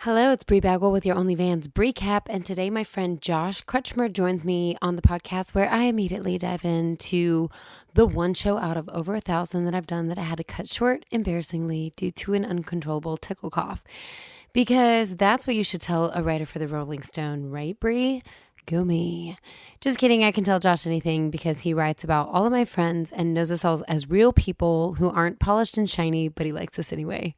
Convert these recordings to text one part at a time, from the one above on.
Hello, it's Bree Bagwell with your OnlyVans Recap, and today my friend Josh Crutchmer joins me on the podcast where I immediately dive into the one show out of over 1,000 that I've done that I had to cut short, embarrassingly, due to an uncontrollable tickle cough. Because that's what you should tell a writer for the Rolling Stone, right, Bree? Go me. Just kidding, I can tell Josh anything because he writes about all of my friends and knows us all as real people who aren't polished and shiny, but he likes us anyway.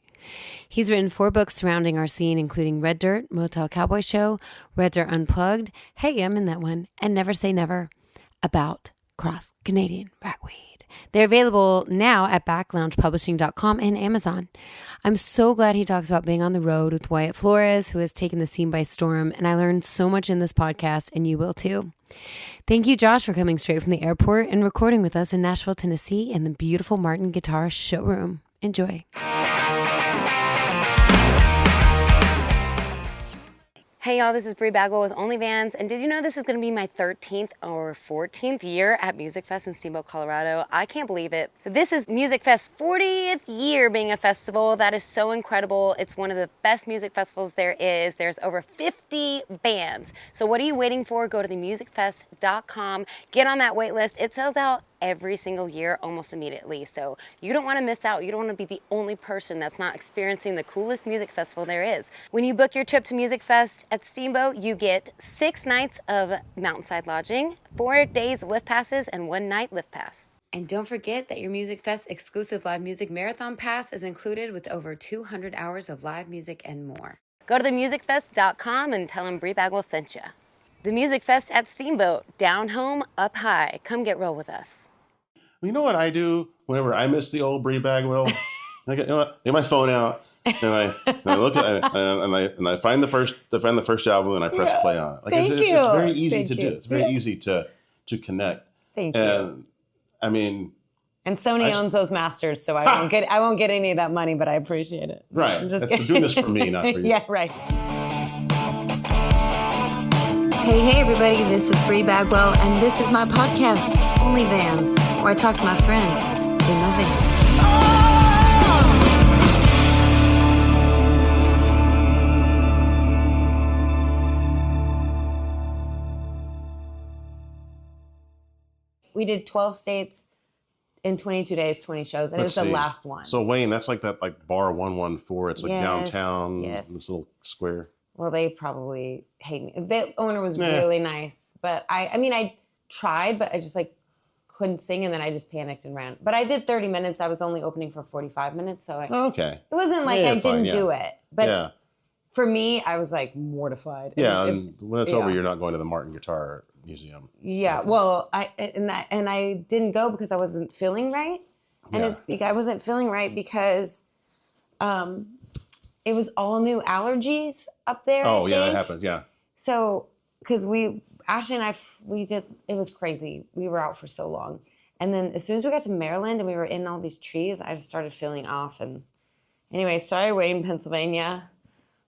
He's written 4 books surrounding our scene, including Red Dirt, Motel Cowboy Show, Red Dirt Unplugged, Hey, I'm in that one, and Never Say Never, about cross-Canadian ragweed. They're available now at backloungepublishing.com and Amazon. I'm so glad he talks about being on the road with Wyatt Flores, who has taken the scene by storm, and I learned so much in this podcast, and you will too. Thank you, Josh, for coming straight from the airport and recording with us in Nashville, Tennessee in the beautiful Martin Guitar Showroom. Enjoy. Hey y'all, this is Bree Bagwell with OnlyVans, and did you know this is going to be my 13th or 14th year at Music Fest in Steamboat, Colorado? I can't believe it. So this is Music Fest's 40th year being a festival. That is so incredible. It's one of the best music festivals there is. There's over 50 bands. So what are you waiting for? Go to themusicfest.com, get on that wait list. It sells out every single year almost immediately. So you don't want to miss out. You don't want to be the only person that's not experiencing the coolest music festival there is. When you book your trip to Music Fest at Steamboat, you get 6 nights of mountainside lodging, 4 days of lift passes, and 1 night lift pass. And don't forget that your Music Fest exclusive live music marathon pass is included with over 200 hours of live music and more. Go to themusicfest.com and tell them Bree Bagwell sent you. The Music Fest at Steamboat, down home, up high. Come get real with us. You know what I do whenever I miss the old Bree Bagwell? I get, get my phone out and I look at it and I find the first album and I press play on it. Like Thank it's you. very easy Thank to you. do. It's very easy to connect. Thank you. And I mean, and Sony owns those masters, so I won't get any of that money, but I appreciate it. Right. That's doing this for me, not for you. Yeah, right. Hey everybody, this is Bree Bagwell, and this is my podcast, OnlyVans, where I talk to my friends in my van. We did 12 states in 22 days, 20 shows, and it was the last one. So Wayne, that's like that bar 114. It's like downtown, yes. this little square. Well, they probably hate me. The owner was really nice, but I tried, but I just couldn't sing, and then I just panicked and ran. But I did 30 minutes. I was only opening for 45 minutes, so okay. It wasn't like I didn't do it. But for me, I was mortified. Yeah, and when it's over, you're not going to the Martin Guitar Museum. Yeah, well, I didn't go because I wasn't feeling right, and I wasn't feeling right because it was all new allergies up there. Oh yeah, that happens. Yeah. So because Ashley and I did, it was crazy. We were out for so long, and then as soon as we got to Maryland and we were in all these trees, I just started feeling off. And anyway, started Wayne, Pennsylvania,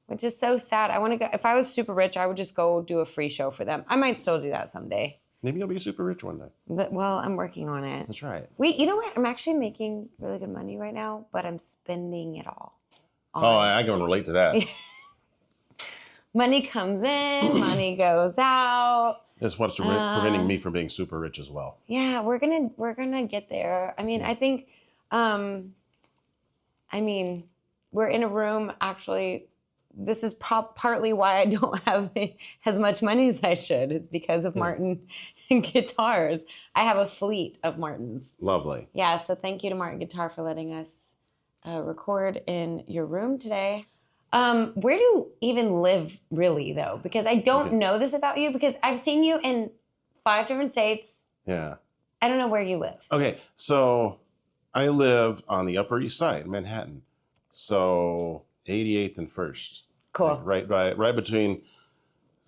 which is so sad. I want to go. If I was super rich, I would just go do a free show for them. I might still do that someday. Maybe you'll be super rich one day. Well, I'm working on it. That's right. You know what? I'm actually making really good money right now, but I'm spending it all. I can relate to that. Money comes in, money goes out. That's what's preventing me from being super rich as well. Yeah, we're gonna get there. I mean, I think, we're in a room. Actually, this is partly why I don't have as much money as I should. Is because of Martin guitars. I have a fleet of Martins. Lovely. Yeah. So thank you to Martin Guitar for letting us record in your room today. Where do you even live, really, though? Because I don't know this about you, because I've seen you in 5 different states. Yeah. I don't know where you live. Okay, so I live on the Upper East Side, Manhattan. So 88th and 1st. Cool. Right between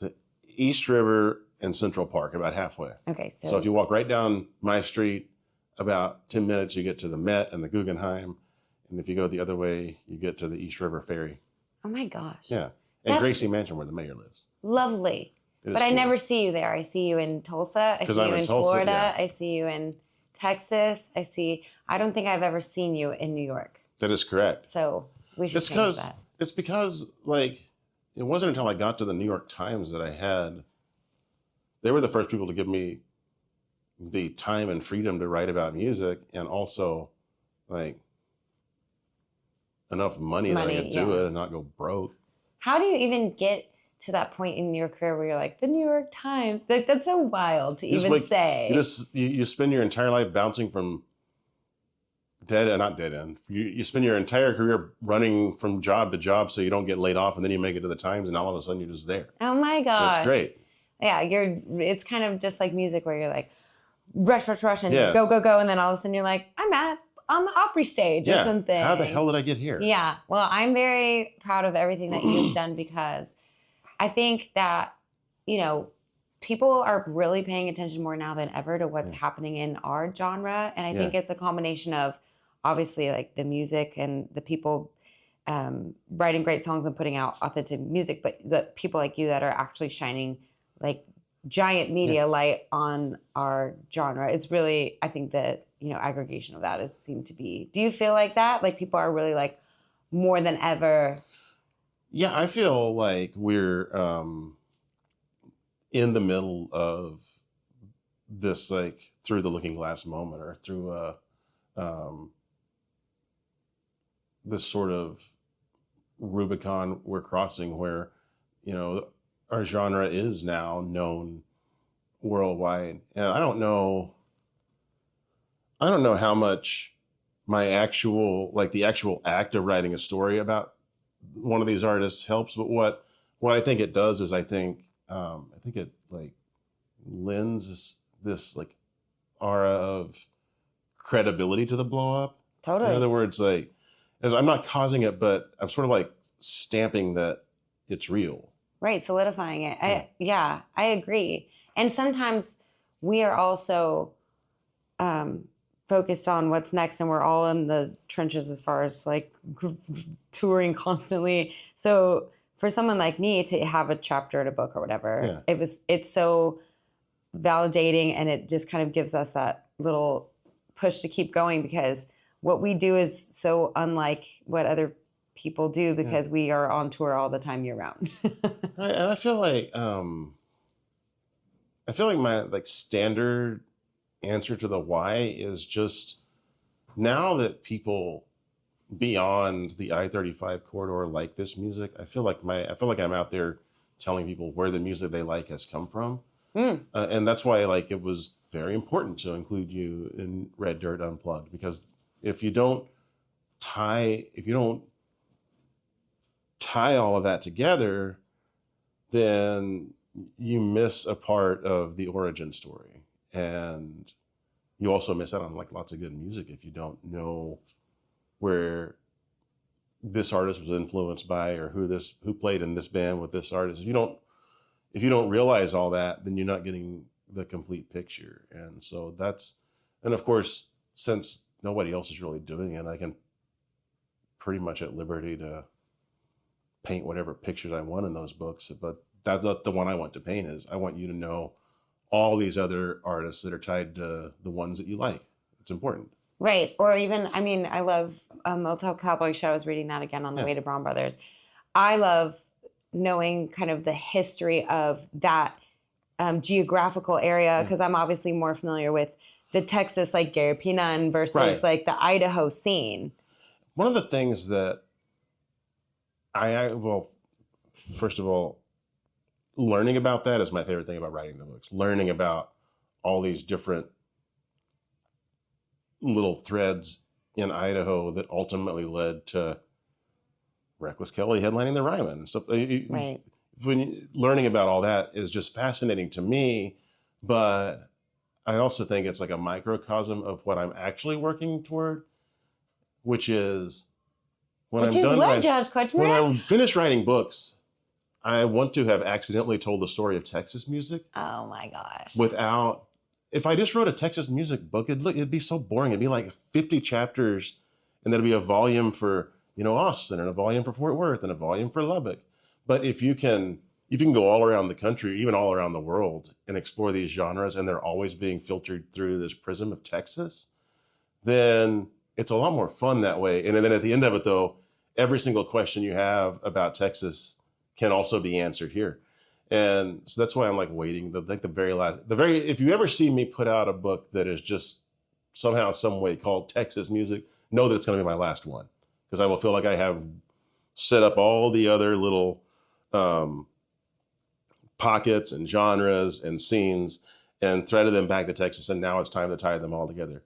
the East River and Central Park, about halfway. Okay, so if you walk right down my street, about 10 minutes, you get to the Met and the Guggenheim. And if you go the other way, you get to the East River Ferry. Oh my gosh. Yeah. And Gracie Mansion, where the mayor lives. Lovely. But I never see you there. I see you in Tulsa. I see you in Florida. Yeah. I see you in Texas. I don't think I've ever seen you in New York. That is correct. So we should change that. It's because, like, it wasn't until I got to the New York Times that they were the first people to give me the time and freedom to write about music, and also like enough money that I could do it and not go broke. How do you even get to that point in your career where you're like, the New York Times? Like, that's so wild to even say. You spend your entire life bouncing from not dead end. You spend your entire career running from job to job so you don't get laid off, and then you make it to the Times, and all of a sudden you're just there. Oh my gosh. That's great. Yeah, it's kind of just like music where you're like, rush, and go, and then all of a sudden you're like, I'm on the Opry stage or something. How the hell did I get here? Yeah. Well, I'm very proud of everything that you've done, because I think that, people are really paying attention more now than ever to what's happening in our genre. And I think it's a combination of, obviously, like the music and the people writing great songs and putting out authentic music, but the people like you that are actually shining like giant media light on our genre. It's really, I think that, aggregation of that has seemed to be. Do you feel like that? Like people are really like more than ever? Yeah, I feel like we're in the middle of this, like through the looking glass moment, or through this sort of Rubicon we're crossing, where, our genre is now known worldwide. And I don't know how much the actual act of writing a story about one of these artists helps, but what I think it does is I think it like lends this like aura of credibility to the blow up. Totally. In other words, like, as I'm not causing it, but I'm sort of like stamping that it's real. Right, solidifying it. I agree. And sometimes we are also focused on what's next, and we're all in the trenches as far as like touring constantly. So for someone like me to have a chapter in a book or whatever, it's so validating, and it just kind of gives us that little push to keep going, because what we do is so unlike what other people do, because we are on tour all the time year round. And I feel like my like standard answer to the why is just, now that people beyond the I-35 corridor like this music, I feel like I'm out there telling people where the music they like has come from. And that's why like it was very important to include you in Red Dirt Unplugged, because if you don't tie all of that together, then you miss a part of the origin story, and you also miss out on like lots of good music if you don't know where this artist was influenced by, or who played in this band with this artist. If you don't realize all that, then you're not getting the complete picture. And so and of course, since nobody else is really doing it, I can pretty much at liberty to paint whatever pictures I want in those books. But that's not the one I want to paint. Is I want you to know all these other artists that are tied to the ones that you like. It's important. Right. Or even, I mean, I love Motel Cowboy Show. I was reading that again on the way to Braun Brothers. I love knowing kind of the history of that geographical area, because I'm obviously more familiar with the Texas, like Gary Pinon versus like the Idaho scene. One of the things that first of all, learning about that is my favorite thing about writing the books. Learning about all these different little threads in Idaho that ultimately led to Reckless Kelly headlining the Ryman. So learning about all that is just fascinating to me, but I also think it's like a microcosm of what I'm actually working toward, which is when Josh Crutchmer? When I'm finished writing books, I want to have accidentally told the story of Texas music. Oh my gosh. If I just wrote a Texas music book, it'd be so boring. It'd be like 50 chapters, and there'd be a volume for, Austin, and a volume for Fort Worth, and a volume for Lubbock. But if you can go all around the country, even all around the world, and explore these genres, and they're always being filtered through this prism of Texas, then it's a lot more fun that way. And then at the end of it, though, every single question you have about Texas can also be answered here. And so that's why I'm like waiting if you ever see me put out a book that is just somehow, some way called Texas music, know that it's going to be my last one, because I will feel like I have set up all the other little pockets and genres and scenes and threaded them back to Texas. And now it's time to tie them all together.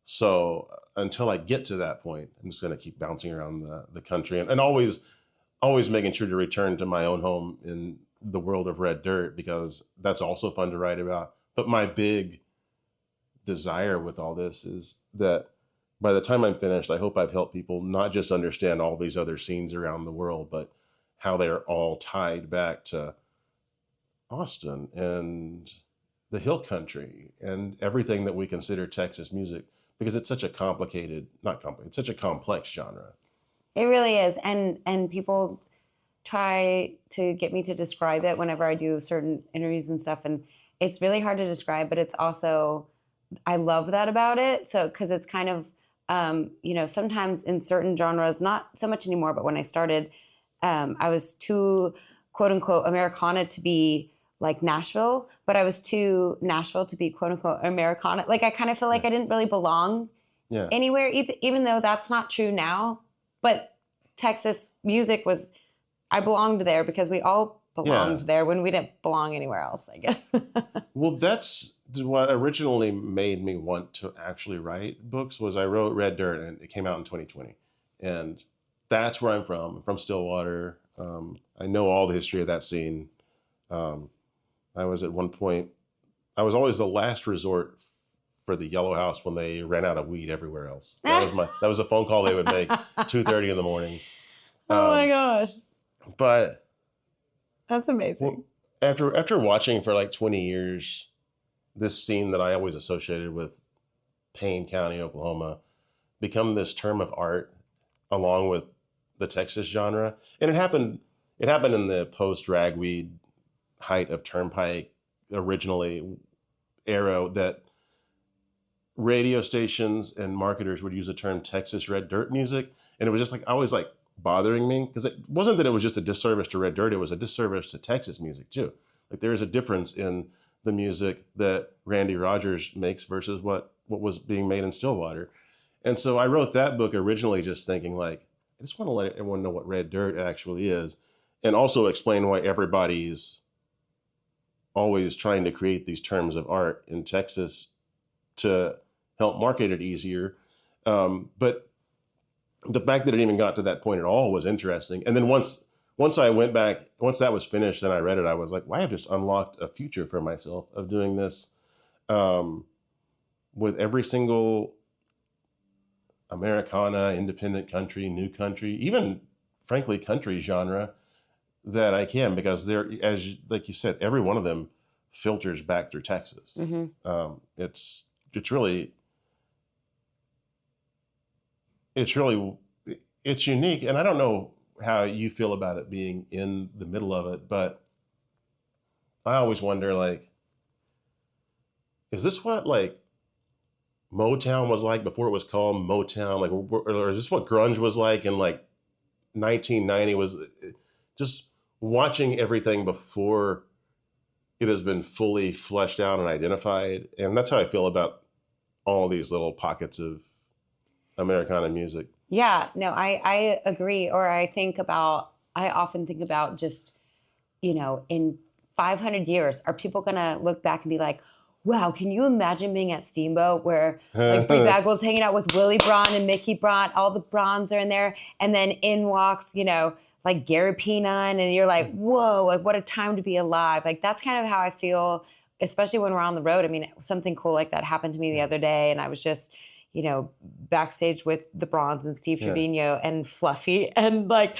So until I get to that point, I'm just going to keep bouncing around the country and always making sure to return to my own home in the world of Red Dirt, because that's also fun to write about. But my big desire with all this is that by the time I'm finished, I hope I've helped people not just understand all these other scenes around the world, but how they're all tied back to Austin and the Hill Country and everything that we consider Texas music, because it's such a it's such a complex genre. It really is. And people try to get me to describe it whenever I do certain interviews and stuff. And it's really hard to describe, but it's also, I love that about it. So, because it's kind of, sometimes in certain genres, not so much anymore, but when I started, I was too, quote unquote, Americana to be like Nashville, but I was too Nashville to be, quote unquote, Americana. Like, I kind of feel like I didn't really belong anywhere, even though that's not true now. But Texas music I belonged there because we all belonged there when we didn't belong anywhere else, I guess. Well, that's what originally made me want to actually write books. Was I wrote Red Dirt, and it came out in 2020. And that's where I'm from. I'm from Stillwater. I know all the history of that scene. I was at one point, I was always the last resort for the Yellow House when they ran out of weed everywhere else. That was a phone call they would make 2:30 in the morning. Oh my gosh. But that's amazing. Well, after watching for like 20 years, this scene that I always associated with Payne County, Oklahoma, become this term of art along with the Texas genre. And it happened in the post ragweed height of Turnpike originally era, that radio stations and marketers would use the term Texas Red Dirt music. And it was just like always like bothering me, because it wasn't that it was just a disservice to Red Dirt, it was a disservice to Texas music too. Like, there is a difference in the music that Randy Rogers makes versus what was being made in Stillwater. And so I wrote that book originally just thinking like, I just want to let everyone know what Red Dirt actually is, and also explain why everybody's always trying to create these terms of art in Texas to help market it easier. But the fact that it even got to that point at all was interesting. And then once I went back, once that was finished and I read it, I was like, well, I have just unlocked a future for myself of doing this with every single Americana, independent country, new country, even frankly country genre that I can, because they're, like you said, every one of them filters back through Texas. Mm-hmm. It's unique, and I don't know how you feel about it being in the middle of it, but I always wonder, like, is this what like Motown was like before it was called Motown? Like, or is this what grunge was like in like 1990? Was just watching everything before it has been fully fleshed out and identified. And that's how I feel about all these little pockets of Americana music. Yeah, no, I agree. Or I often think about just, in 500 years, are people going to look back and be like, wow, can you imagine being at Steamboat where like Big Bagwell's hanging out with Willie Braun and Mickey Braun, all the Brauns are in there, and then in walks, like Gary Peenan, and you're like, whoa, like what a time to be alive. Like that's kind of how I feel, especially when we're on the road. I mean, something cool like that happened to me the other day, and I was just, backstage with the Brauns and Steve Trevino and Fluffy and like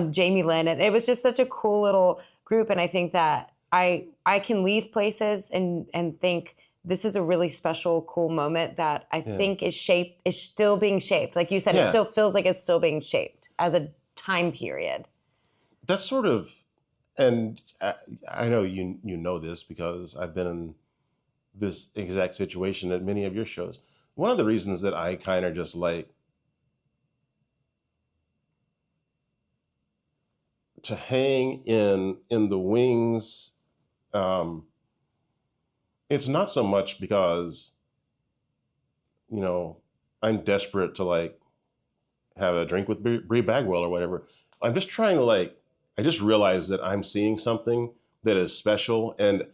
Jamie Lynn. And it was just such a cool little group. And I think that I can leave places and think this is a really special, cool moment that I think is still being shaped. Like you said, it still feels like it's still being shaped as a time period. That's sort of, and I know you know this because I've been in this exact situation at many of your shows. One of the reasons that I kind of just like to hang in the wings, it's not so much because, I'm desperate to like have a drink with Brie Bagwell or whatever. I'm just trying to I just realized that I'm seeing something that is special, and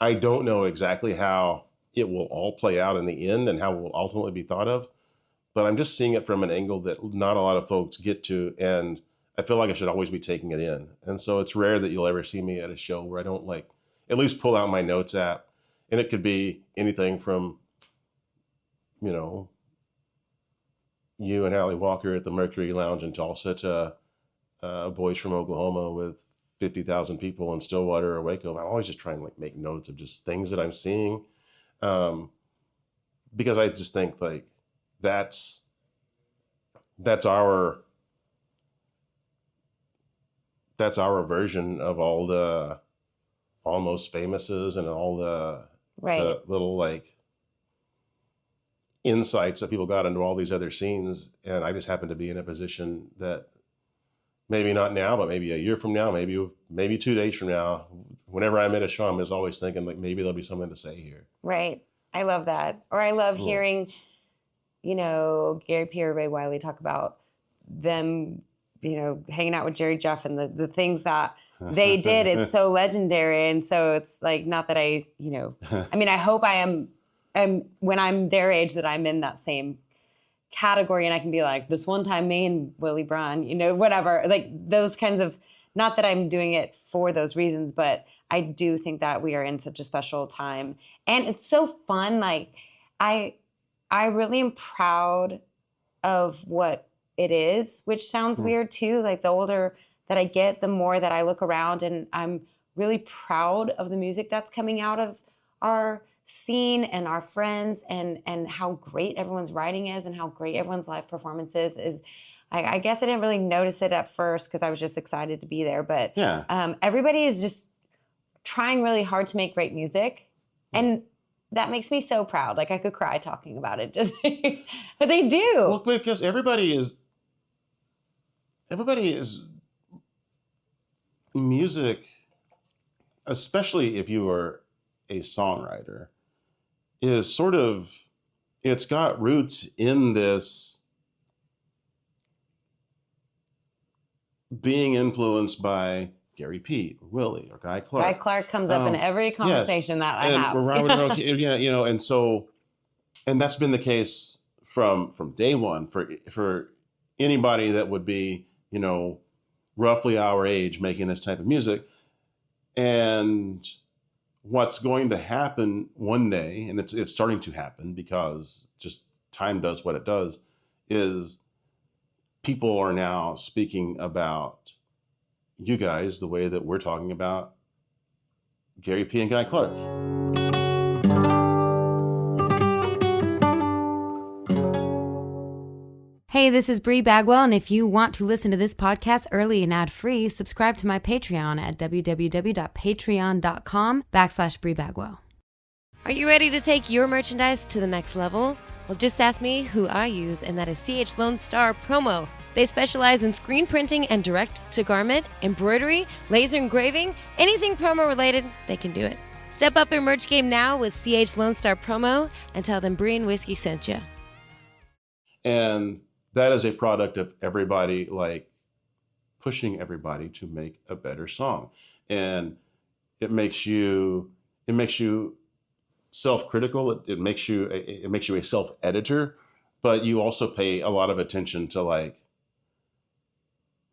I don't know exactly how it will all play out in the end and how it will ultimately be thought of, but I'm just seeing it from an angle that not a lot of folks get to, and I feel like I should always be taking it in. And so it's rare that you'll ever see me at a show where I don't at least pull out my notes app, and it could be anything from, you and Allie Walker at the Mercury Lounge in Tulsa to Boys from Oklahoma with 50,000 people in Stillwater or Waco. I'm always just trying to make notes of just things that I'm seeing, because I just think that's our version of all the Almost Famouses and all the little insights that people got into all these other scenes. And I just happen to be in a position that maybe not now, but maybe a year from now, maybe 2 days from now, whenever I'm at a show, I'm just always thinking maybe there'll be something to say here. Right. I love that. Or I love hearing, Gary P. or Ray Wiley talk about them, hanging out with Jerry Jeff and the things that they did. It's so legendary. And so it's not that I hope I am, when I'm their age, that I'm in that same category and I can be like, this one time me and Willie Braun, whatever, those kinds of, not that I'm doing it for those reasons, but I do think that we are in such a special time. And it's so fun. I really am proud of what it is, which sounds weird too. The older that I get, the more that I look around, and I'm really proud of the music that's coming out of our scene and our friends, and how great everyone's writing is and how great everyone's live performances is. I guess I didn't really notice it at first because I was just excited to be there. But everybody is just trying really hard to make great music. And that makes me so proud. I could cry talking about it. But they do. Well, because everybody is music, especially if you are a songwriter, is it's got roots in this being influenced by Gary P. or Willie or Guy Clark. Guy Clark comes up in every conversation that I have. And that's been the case from day one for anybody that would be, roughly our age making this type of music. And what's going to happen one day, and it's starting to happen because just time does what it does, is people are now speaking about you guys the way that we're talking about Gary P. and Guy Clark. Hey, this is Brie Bagwell, and if you want to listen to this podcast early and ad-free, subscribe to my Patreon at www.patreon.com/Brie Bagwell. Are you ready to take your merchandise to the next level? Well, just ask me who I use, and that is CH Lone Star Promo. They specialize in screen printing and direct-to-garment, embroidery, laser engraving, anything promo related, they can do it. Step up your merch game now with CH Lone Star Promo and tell them Brie and Whiskey sent you. And that is a product of everybody pushing everybody to make a better song. And it makes you self-critical. It makes you a self-editor, but you also pay a lot of attention to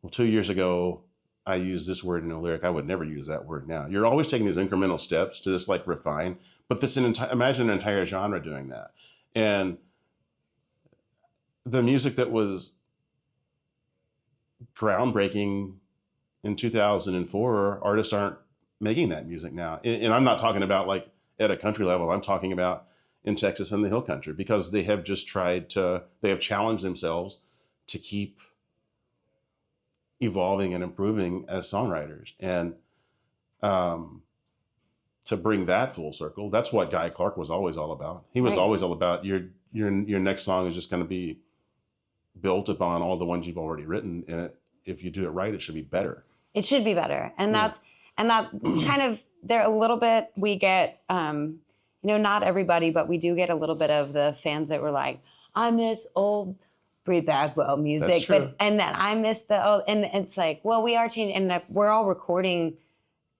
2 years ago, I used this word in a lyric. I would never use that word now. You're always taking these incremental steps to just refine, but this imagine an entire genre doing that. And the music that was groundbreaking in 2004, artists aren't making that music now. And I'm not talking about at a country level. I'm talking about in Texas and the Hill Country, because they have just they have challenged themselves to keep evolving and improving as songwriters. And to bring that full circle, that's what Guy Clark was always all about. He was always all about your next song is just going to be built upon all the ones you've already written, and if you do it right, it should be better. It should be better. And that's kind of, they're a little bit, we get, not everybody, but we do get a little bit of the fans that were like, I miss old Brie Bagwell music, and then I miss the old, and it's like, well, we are changing, and we're all recording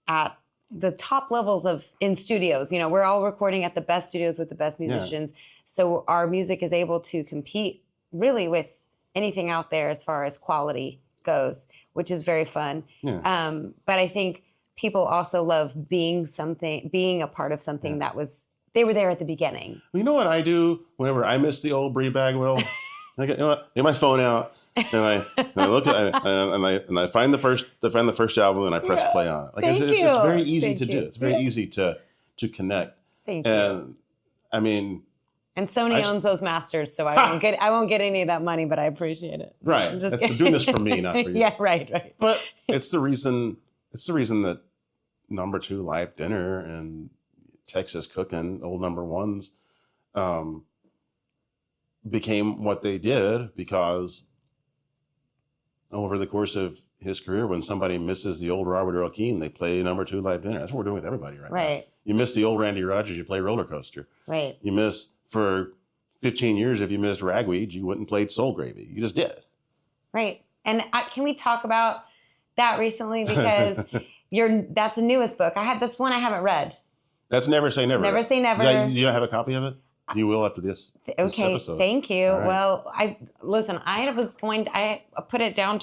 at the top levels in studios. We're all recording at the best studios with the best musicians. So our music is able to compete really with anything out there as far as quality goes, which is very fun. Yeah. But I think people also love being a part of something that they were there at the beginning. You know what I do whenever I miss the old Brie Bagwell? I get my phone out and I look at it and I find the first album and I press play on it. Like it's very easy to do. It's very easy to connect. Thank you. And I mean, and Sony owns those masters, so I won't get any of that money, but I appreciate it. Right. That's doing this for me, not for you. Yeah, right. But it's the reason that number 2 Live Dinner and Texas Cookin', old number ones, became what they did, because over the course of his career, when somebody misses the old Robert Earl Keen, they play number 2 Live Dinner. That's what we're doing with everybody right now. You miss the old Randy Rogers, you play Roller Coaster. Right. You miss, for 15 years, if you missed Ragweed, you went and played Soul Gravy. You just did. Right. And can we talk about that recently? Because that's the newest book. That's one I haven't read. That's Never Say Never. Never Say Never. You don't have a copy of it? You will after this episode. Thank you. Right. Well, I put it down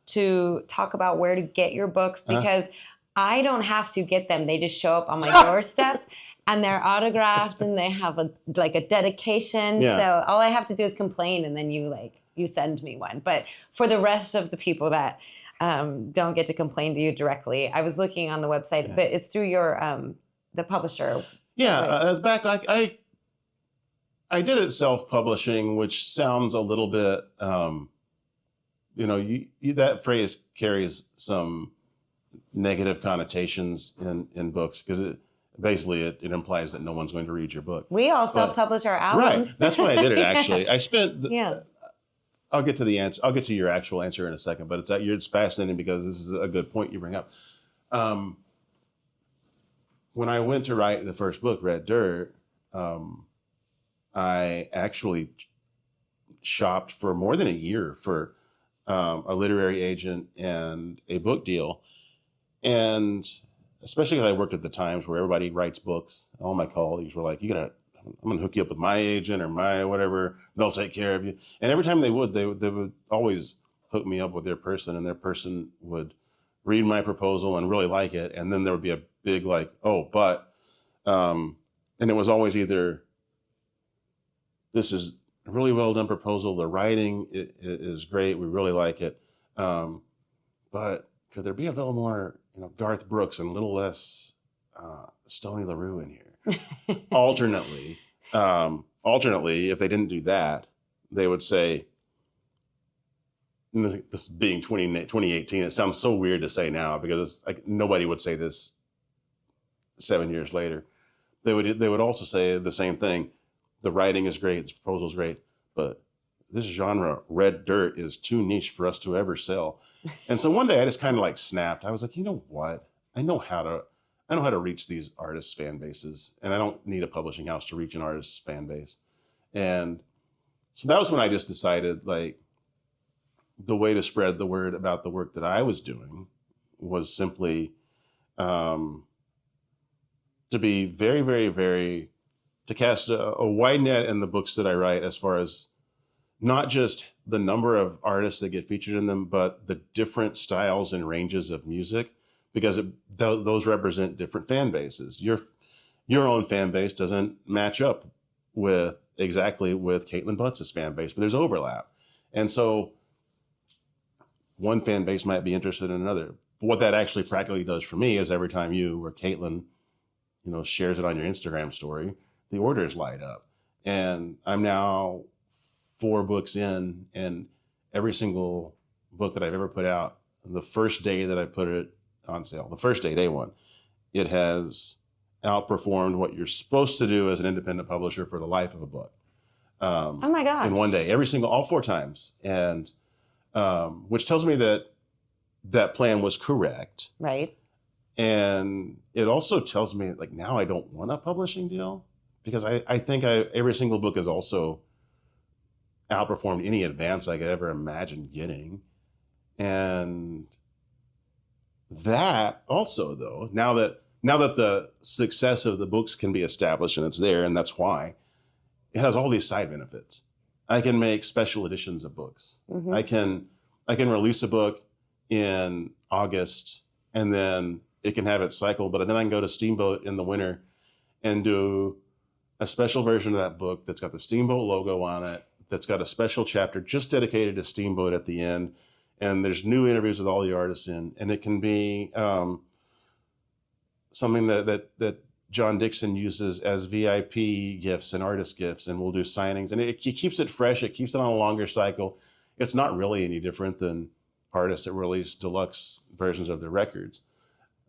to talk about where to get your books, because I don't have to get them. They just show up on my doorstep and they're autographed and they have a dedication. Yeah. So all I have to do is complain, and then you send me one. But for the rest of the people that don't get to complain to you directly, I was looking on the website, but it's through your the publisher. Yeah, back I did it self-publishing, which sounds a little bit, that phrase carries some negative connotations in books, because it implies that no one's going to read your book. We all self-publish our albums. Right. That's why I did it, actually. I spent. I'll get to the answer. I'll get to your actual answer in a second, but it's fascinating because this is a good point you bring up. When I went to write the first book, Red Dirt, I actually shopped for more than a year for a literary agent and a book deal. And especially because I worked at the Times, where everybody writes books. All my colleagues were like, I'm going to hook you up with my agent or my whatever. They'll take care of you. And every time they would always hook me up with their person, and their person would read my proposal and really like it. And then there would be a big but, and it was always either, this is a really well done proposal, the writing is great, we really like it, but could there be a little more Garth Brooks and a little less Stoney LaRue in here? Alternately, if they didn't do that, they would say, and this being 2018, it sounds so weird to say now, because nobody would say this 7 years later. They would also say the same thing. The writing is great, this proposal is great, but this genre, Red Dirt, is too niche for us to ever sell. And so one day I just kind of snapped. I was like, you know what? I know how to reach these artists' fan bases, and I don't need a publishing house to reach an artist's fan base. And so that was when I just decided, the way to spread the word about the work that I was doing was simply to be very, very, very, to cast a wide net in the books that I write, as far as not just the number of artists that get featured in them, but the different styles and ranges of music, because those represent different fan bases. Your own fan base doesn't match up exactly with Caitlin Butts' fan base, but there's overlap. And so one fan base might be interested in another. But what that actually practically does for me is every time you or Caitlin, shares it on your Instagram story, the orders light up. And I'm now 4 books in, and every single book that I've ever put out, the first day that I put it on sale, the first day, day one, it has outperformed what you're supposed to do as an independent publisher for the life of a book. Oh my gosh. In one day, all 4 times. And which tells me that that plan was correct. Right. And it also tells me like now I don't want a publishing deal because I think every single book has also outperformed any advance I could ever imagine getting. And that also though, now that the success of the books can be established and it's there, and that's why it has all these side benefits. I can make special editions of books. Mm-hmm. I can release a book in August and then it can have its cycle, but then I can go to Steamboat in the winter and do a special version of that book that's got the Steamboat logo on it, that's got a special chapter just dedicated to Steamboat at the end. And there's new interviews with all the artists in, and it can be something that John Dixon uses as VIP gifts and artist gifts, and we'll do signings. And it keeps it fresh. It keeps it on a longer cycle. It's not really any different than artists that release deluxe versions of their records.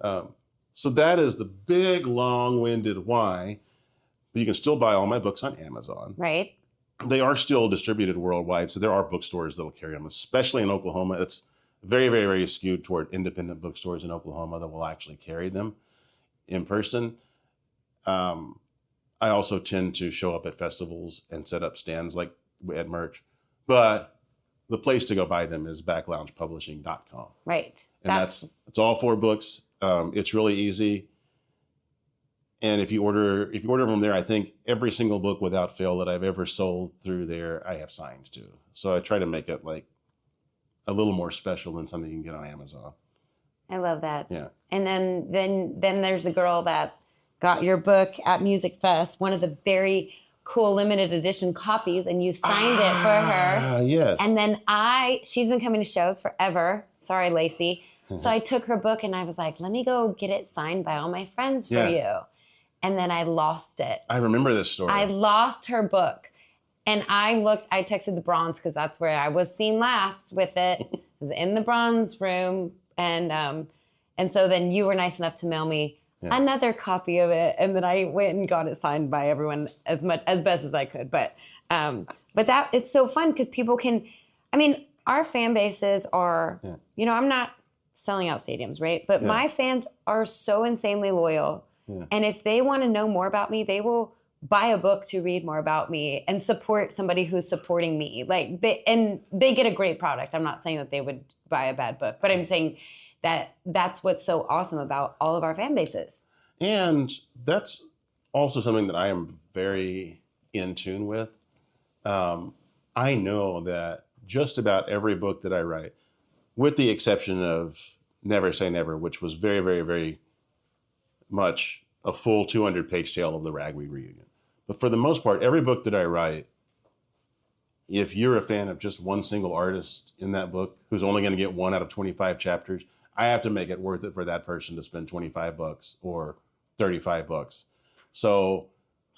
So that is the big, long-winded why. But you can still buy all my books on Amazon. Right. They are still distributed worldwide, so there are bookstores that will carry them, especially in Oklahoma. It's very, very, very skewed toward independent bookstores in Oklahoma that will actually carry them in person. I also tend to show up at festivals and set up stands like at merch. But the place to go buy them is backloungepublishing.com. Right. And it's all 4 books. It's really easy. And if you order from there, I think every single book without fail that I've ever sold through there, I have signed to. So I try to make it like a little more special than something you can get on Amazon. I love that. Yeah. And then there's a girl that got your book at Music Fest, one of the very cool limited edition copies, and you signed it for her. Yes. And then she's been coming to shows forever. Sorry, Lacey. So I took her book and I was like, let me go get it signed by all my friends for you. And then I lost it. I remember this story. I lost her book. And I texted the Bronze because that's where I was seen last with it. It was in the Bronze room. And so then you were nice enough to mail me another copy of it. And then I went and got it signed by everyone as best as I could. But that it's so fun because people can, our fan bases are, I'm not selling out stadiums, right? But my fans are so insanely loyal. Yeah. And if they want to know more about me, they will buy a book to read more about me and support somebody who's supporting me. Like they get a great product. I'm not saying that they would buy a bad book, but I'm saying that that's what's so awesome about all of our fan bases. And that's also something that I am very in tune with. I know that just about every book that I write, with the exception of Never Say Never, which was very, very, very much a full 200-page tale of the Ragweed reunion. But for the most part, every book that I write, if you're a fan of just one single artist in that book who's only going to get 1 out of 25 chapters, I have to make it worth it for that person to spend $25 or $35. So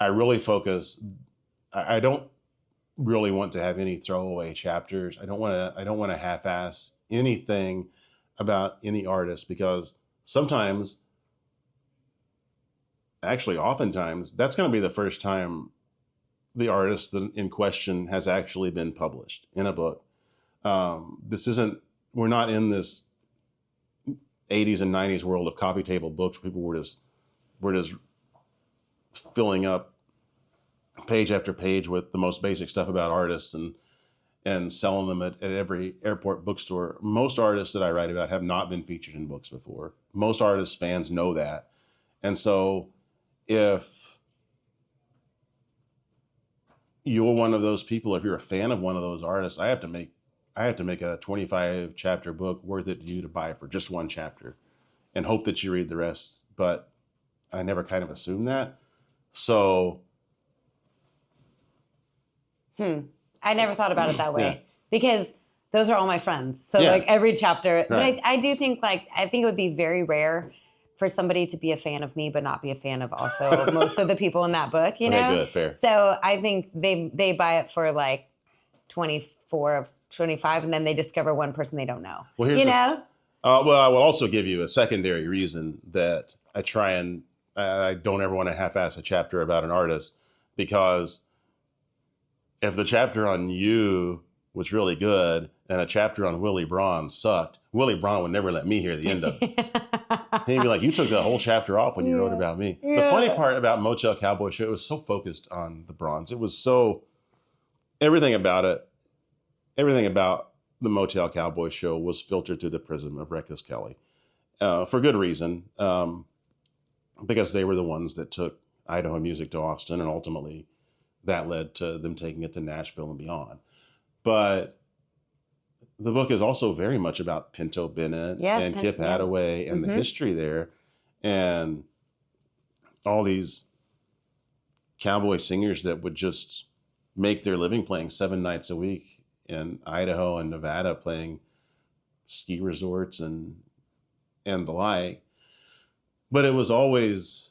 I really focus. I don't really want to have any throwaway chapters. I don't want to half-ass anything about any artist, because sometimes, actually oftentimes, that's going to be the first time the artist in question has actually been published in a book. We're not in this 80s and 90s world of coffee table books where people were just filling up page after page with the most basic stuff about artists and selling them at every airport bookstore. Most artists that I write about have not been featured in books before. Most artists fans know that. And so if you're one of those people, if you're a fan of one of those artists, I have to make a 25 chapter book worth it to you to buy for just one chapter and hope that you read the rest. But I never kind of assumed that. So I never thought about it that way because those are all my friends. So Yeah. like every chapter, Right. but I do think I think it would be very rare for somebody to be a fan of me, but not be a fan of also most of the people in that book, you know? Okay, good, fair. So I think they buy it for like 24 of 25 and then they discover one person they don't know, Well, here's you this- know? Well, I will also give you a secondary reason that I try and I don't ever want to half-ass a chapter about an artist, because if the chapter on you was really good and a chapter on Willie Braun sucked, Willie Braun would never let me hear the end of it. He'd be like, you took the whole chapter off when you wrote about me. The funny part about Motel Cowboy Show, it was so focused on the Brauns. It was so, everything about it, everything about the Motel Cowboy Show was filtered through the prism of Reckless Kelly. For good reason, because they were the ones that took Idaho music to Austin, and ultimately that led to them taking it to Nashville and beyond. But the book is also very much about Pinto Bennett and Kip Hadaway and the history there, and all these cowboy singers that would just make their living playing 7 nights a week in Idaho and Nevada, playing ski resorts and the like. But it was always,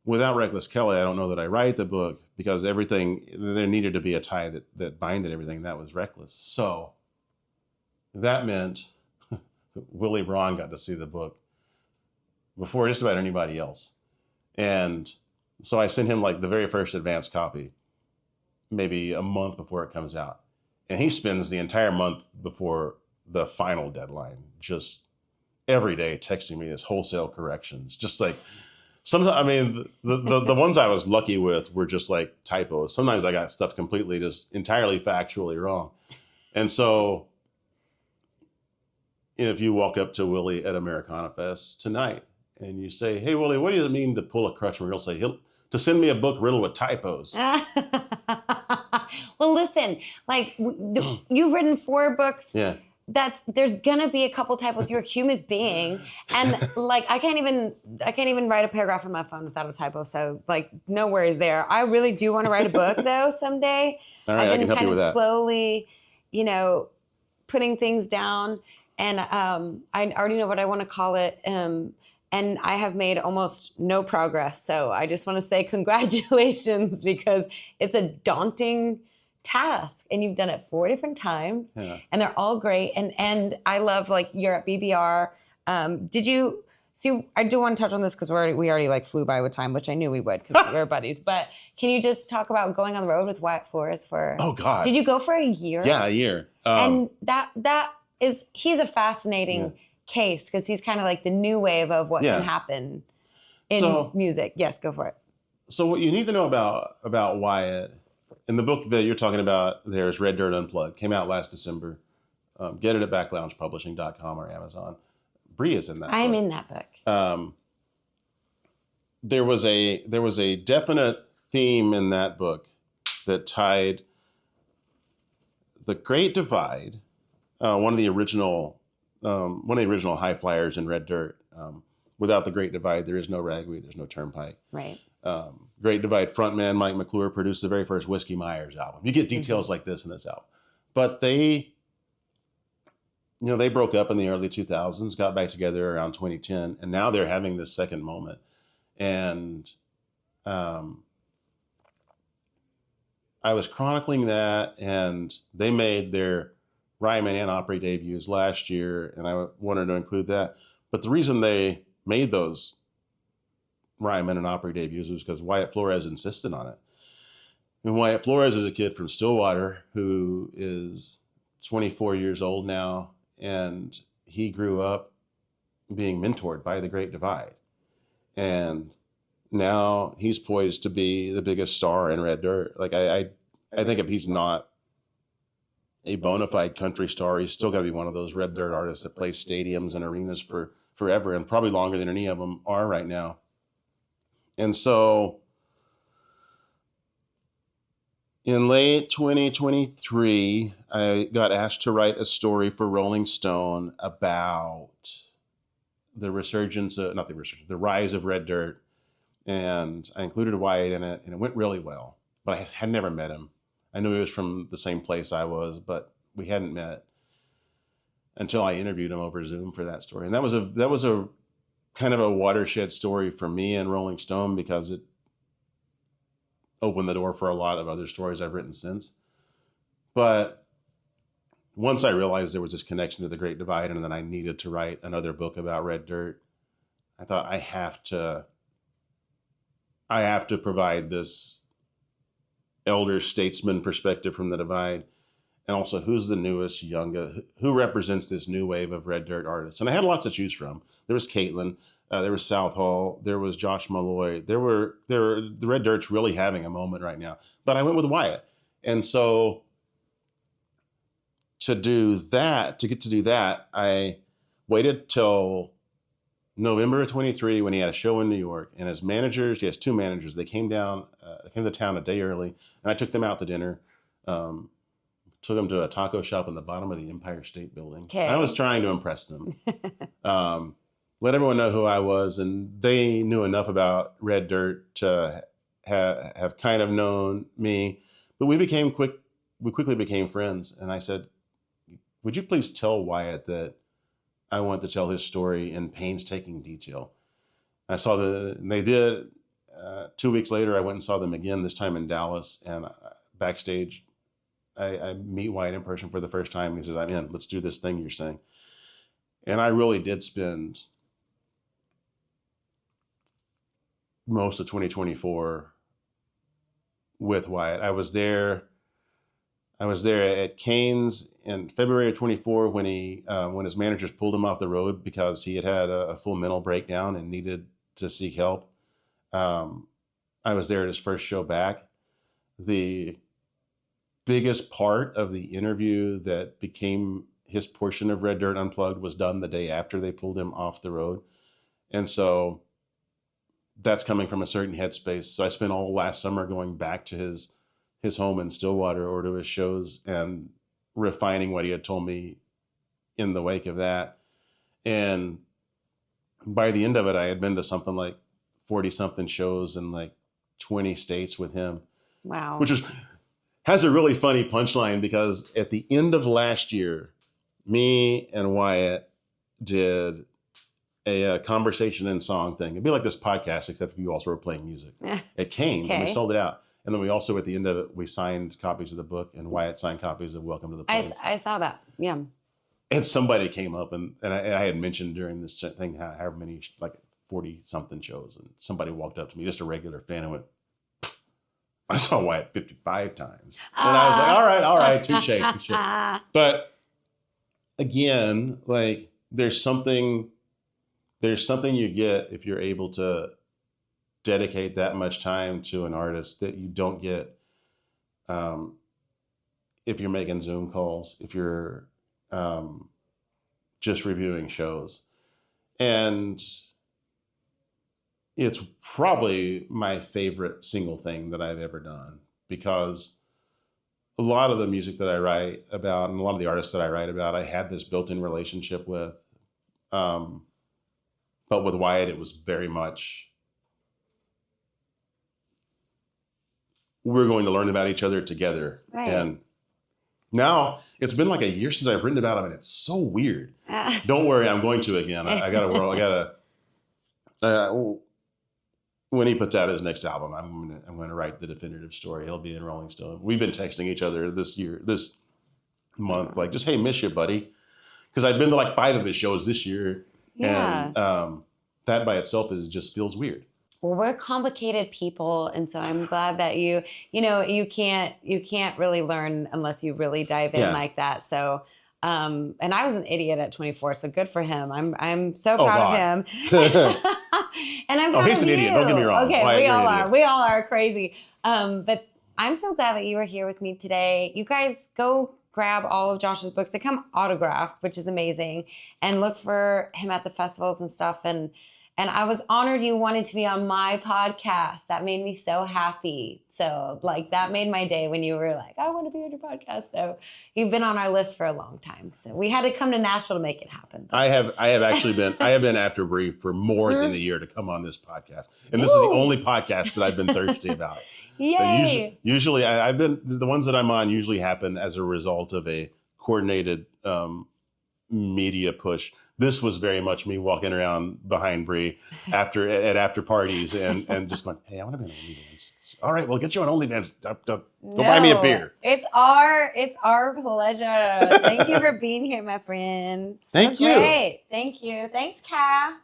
without Reckless Kelly, I don't know that I write the book, because everything, there needed to be a tie that binded everything. That was Reckless. So that meant Willie Braun got to see the book before just about anybody else. And so I sent him like the very first advance copy, maybe a month before it comes out. And he spends the entire month before the final deadline just every day texting me his wholesale corrections. Just like, sometimes, I mean, the ones I was lucky with were just like typos. Sometimes I got stuff completely just entirely factually wrong. And so if you walk up to Willie at Americana Fest tonight and you say, hey, Willie, what does it mean to pull a Crutchmer? He'll say, to send me a book riddled with typos. Well, listen, like you've written 4 books. Yeah. There's gonna be a couple typos. You're a human being, and like I can't even write a paragraph on my phone without a typo. So like, no worries there. I really do want to write a book though someday. All right, I've been kind of that. slowly, putting things down, and I already know what I want to call it. And I have made almost no progress. So I just want to say congratulations, because it's a daunting task, and you've done it 4 different times, and they're all great. And I love, like, you're at BBR. I do want to touch on this because we already like flew by with time, which I knew we would because we were buddies. But can you just talk about going on the road with Wyatt Flores for? Oh God! Did you go for a year? Yeah, a year. And he's a fascinating case, because he's kind of like the new wave of what can happen in music. Yes, go for it. So what you need to know about Wyatt, in the book that you're talking about, there's Red Dirt Unplugged, came out last December. Get it at backloungepublishing.com or Amazon. Bree is in that I'm book. in that book. There was a definite theme in that book that tied the Great Divide, one of the original high flyers in Red Dirt. Without the Great Divide, there is no Ragweed, there's no Turnpike. Right. Great Divide frontman Mike McClure produced the very first Whiskey Myers album. You get details like this in this album. But they broke up in the early 2000s, got back together around 2010, and now they're having this second moment. And I was chronicling that, and they made their Ryman and Opry debuts last year, and I wanted to include that. But the reason they made those Ryman and Opry debuts was because Wyatt Flores insisted on it. And Wyatt Flores is a kid from Stillwater who is 24 years old now, and he grew up being mentored by the Great Divide. And now he's poised to be the biggest star in Red Dirt. Like I think if he's not a bona fide country star, he's still got to be one of those Red Dirt artists that plays stadiums and arenas for forever, and probably longer than any of them are right now. And so in late 2023, I got asked to write a story for Rolling Stone about the rise of Red Dirt. And I included Wyatt in it, and it went really well. But I had never met him. I knew he was from the same place I was, but we hadn't met until I interviewed him over Zoom for that story. And that was a kind of a watershed story for me and Rolling Stone, because it opened the door for a lot of other stories I've written since. But once I realized there was this connection to the Great Divide, and then I needed to write another book about Red Dirt, I thought I have to provide this elder statesman perspective from the Divide. and also who's the newest, youngest, who represents this new wave of Red Dirt artists. And I had lots to choose from. There was Caitlin, there was South Hall, there was Josh Malloy. The Red Dirt's really having a moment right now. But I went with Wyatt. And so to get to do that, I waited till November of 23 when he had a show in New York, and his managers, he has 2 managers, they came to town a day early, and I took them out to dinner. Took them to a taco shop in the bottom of the Empire State Building. Okay. I was trying to impress them. Let everyone know who I was, and they knew enough about Red Dirt to have kind of known me. But we quickly became friends, and I said, would you please tell Wyatt that I want to tell his story in painstaking detail? They did. 2 weeks later, I went and saw them again, this time in Dallas, and backstage, I meet Wyatt in person for the first time, and he says, I'm in, let's do this thing you're saying. And I really did spend most of 2024 with Wyatt. I was there at Cain's in February of 24 when his managers pulled him off the road because he had a full mental breakdown and needed to seek help. I was there at his first show back. The biggest part of the interview that became his portion of Red Dirt Unplugged was done the day after they pulled him off the road. And so that's coming from a certain headspace. So I spent all last summer going back to his home in Stillwater or to his shows and refining what he had told me in the wake of that. And by the end of it, I had been to something like 40 something shows in like 20 states with him. Wow. Which has a really funny punchline because at the end of last year, me and Wyatt did a conversation and song thing. It'd be like this podcast, except for you also were playing music at Cain's, and we sold it out. And then we also, at the end of it, we signed copies of the book, and Wyatt signed copies of Welcome to the Plains. I saw that. Yeah. And somebody came up, and I had mentioned during this thing however many, like 40 something shows, and somebody walked up to me, just a regular fan, and went, I saw Wyatt 55 times. And I was like, all right, touche. But again, like there's something you get if you're able to dedicate that much time to an artist that you don't get if you're making Zoom calls, if you're just reviewing shows. And it's probably my favorite single thing that I've ever done, because a lot of the music that I write about and a lot of the artists that I write about, I had this built-in relationship with. But with Wyatt, it was very much, we're going to learn about each other together. Right. And now it's been like a year since I've written about him, and it's so weird. Don't worry, I'm going to again. When he puts out his next album, I'm going to write the definitive story. He'll be in Rolling Stone. We've been texting each other this month, like, just, hey, miss you, buddy. Because I've been to like 5 of his shows this year. Yeah. And that by itself just feels weird. Well, we're complicated people, and so I'm glad that you can't really learn unless you really dive in like that. So, and I was an idiot at 24, so good for him. I'm so proud of him. And I'm proud he's of an you. idiot. Don't get me wrong. Okay, we all are. We all are crazy. But I'm so glad that you were here with me today. You guys go grab all of Josh's books. They come autographed, which is amazing. And look for him at the festivals and stuff. And I was honored you wanted to be on my podcast. That made me so happy. So like that made my day when you were like, I want to be on your podcast. So you've been on our list for a long time. So we had to come to Nashville to make it happen. I have been after Bree for more than a year to come on this podcast. And this is the only podcast that I've been thirsty about. Yay. Usually I've been, the ones that I'm on usually happen as a result of a coordinated media push. This was very much me walking around behind Bree at after parties and just going, hey, I want to be on OnlyFans. All right, we'll get you on OnlyFans. Go buy me a beer. It's our pleasure. Thank you for being here, my friend. Thank you. Great. Thank you. Thanks, Ka.